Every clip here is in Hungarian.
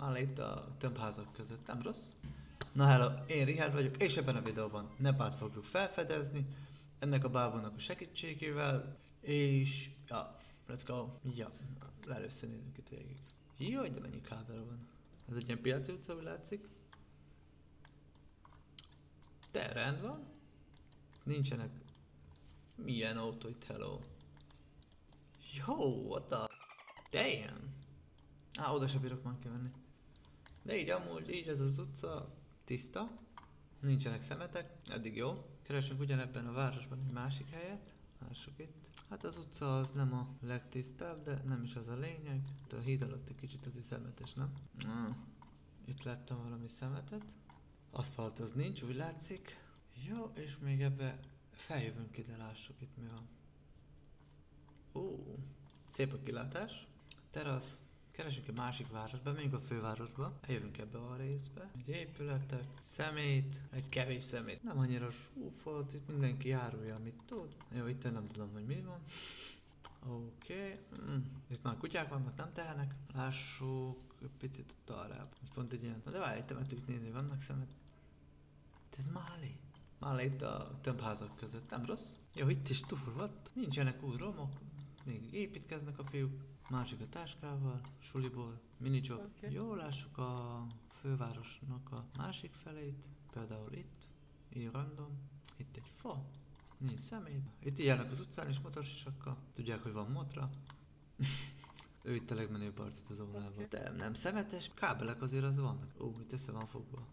Már itt a tömbházak között, nem rossz? Na hello, én Richard vagyok, és ebben a videóban Nepát fogjuk felfedezni, ennek a bábúnak a segítségével, és ja, let's go. Ja, először nézzük itt végig. Jaj, de mennyi kábel van. Ez egy ilyen piaci utca, úgy látszik. De rend van. Nincsenek milyen autó itt, hello. Yo, what the... Damn. Oda se bírok már kimenni. De így amúgy, így ez az utca tiszta. Nincsenek szemetek, eddig jó. Keresünk ugyanebben a városban egy másik helyet. Lássuk itt. Hát az utca az nem a legtisztább, de nem is az a lényeg. Itt a híd alatt egy kicsit azért szemetes, nem? Itt láttam valami szemetet. Aszfalt az nincs, úgy látszik. Jó, és még ebbe feljövünk ide, lássuk itt mi van. Szép a kilátás. Terasz. Keresünk egy másik városba, menjünk a fővárosba, eljövünk ebbe a részbe. Egy épületek, szemét, egy kevés szemét. Nem annyira zsúfolt, itt mindenki árulja, amit tud. Jó, itt nem tudom, hogy mi van. Oké. Itt már kutyák vannak, nem tehenek. Lássuk, egy picit ott arrább. Ez pont egy ilyen. Na de várj, itt temetőt nézni, vannak szemet. Ez Máli. Máli itt a tömbházak között, nem rossz? Jó, itt is túl volt. Nincsenek új romok. Még építkeznek a fiúk. Másik a táskával, suliból, minijob. Okay. Jó, lássuk a fővárosnak a másik felét. Például itt, így random. Itt egy fa, nincs szemét. Itt járnak az utcán és motorsisakkal. Tudják, hogy van motra. Ő itt a legmenőbb arcot az zónában. Okay. De nem szemetes, kábelek azért az vannak. Itt össze van fogva.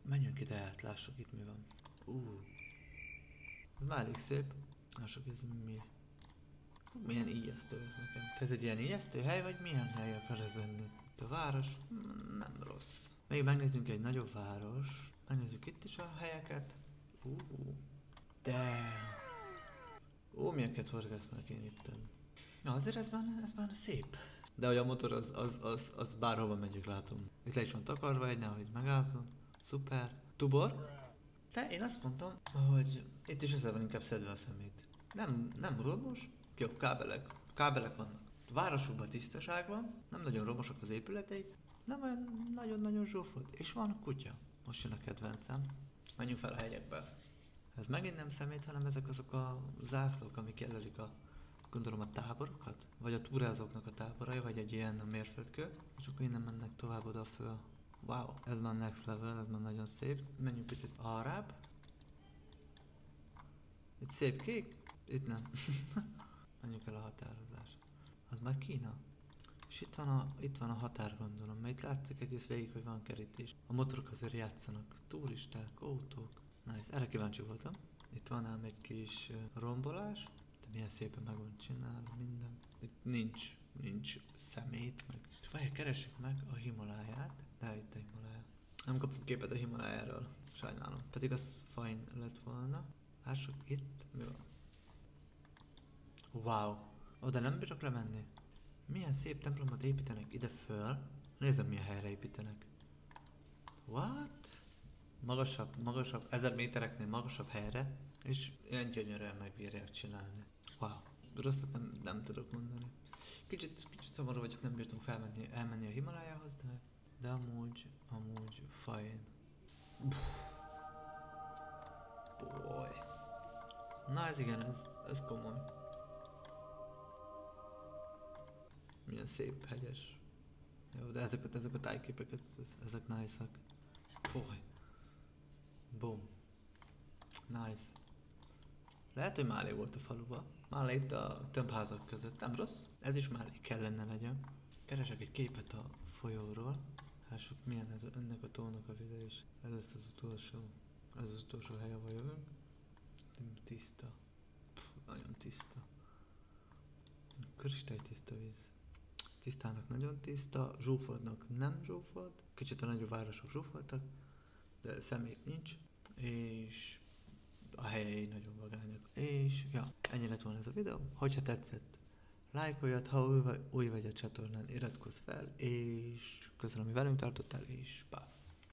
Menjünk ide át, lássuk itt mi van. Ez már elég szép. Lássuk ez mi. Milyen ijesztő ez nekem. Ez egy ilyen ijesztő hely, vagy milyen hely akar ez lenni? Itt a város? Nem rossz. Még megnézzünk egy nagyobb város. Megnézzük itt is a helyeket. De. Milyenket horgásznak én itten. Na azért ez már szép. De hogy a motor az bárhova megyünk, látom. Itt le is van takarva egy, nehogy megállson. Szuper. Tubor? De én azt mondtam, hogy itt is össze van inkább szedve a szemét. Nem romos. Jó, kábelek vannak. A városokban tisztaság van, nem nagyon romosak az épületeik, nem olyan nagyon-nagyon zsúfolt, és van kutya. Most jön a kedvencem. Menjünk fel a hegyekbe. Ez megint nem szemét, hanem ezek azok a zászlók, amik jelölik gondolom a táborokat, vagy a túrázóknak a táborai, vagy egy ilyen mérföldkő, és akkor innen mennek tovább oda föl. Wow, ez már next level, ez már nagyon szép. Menjünk picit arrább. Itt szép kék, itt nem. Menjünk el a határozás. Az már Kína. És itt van a határ, gondolom, mert itt látszik egész végig, hogy van kerítés. A motorok azért játszanak. Turisták, autók. Nice, erre kíváncsi voltam. Itt van ám egy kis rombolás. De milyen szépen meg van csinálva minden. Itt nincs szemét meg. És várj, keressük meg a Himaláját. De itt a Himalája. Nem kapunk képet a Himalájáról. Sajnálom. Pedig az fajn lett volna. Lássuk itt, mi van? Wow, oda nem bírok lemenni. Milyen szép templomot építenek ide föl. Nézem, milyen helyre építenek. What? Magasabb, 1000 métereknél magasabb helyre. És ilyen gyönyörűen megbírják csinálni. Wow, rosszat nem tudok mondani. Kicsit szomorú vagyok, nem bírtunk elmenni a Himalájához, de amúgy fajn. Boy. Na ez igen, ez komoly. Milyen szép, hegyes. Jó, de ezek a tájképek, ezek nice-ak. Boom. Nice. Lehet, hogy Máli volt a faluba. Máli itt a tömbházak között, nem rossz? Ez is Máli kellene legyen. Keresek egy képet a folyóról. Lássuk milyen ennek a tónak a vize is. Ez lesz az utolsó hely, ahol jövünk. Tiszta. Nagyon tiszta. Kristálytiszta víz. Tisztának nagyon tiszta, zsúfoltnak nem zsúfolt. Kicsit a nagyobb városok zsúfoltak, de szemét nincs. És a helyei nagyon vagányak. És ja, ennyi lett volna ez a videó. Hogyha tetszett, lájkoljad, ha új vagy a csatornán, iratkozz fel, és köszönöm, hogy velünk tartottál, és pá!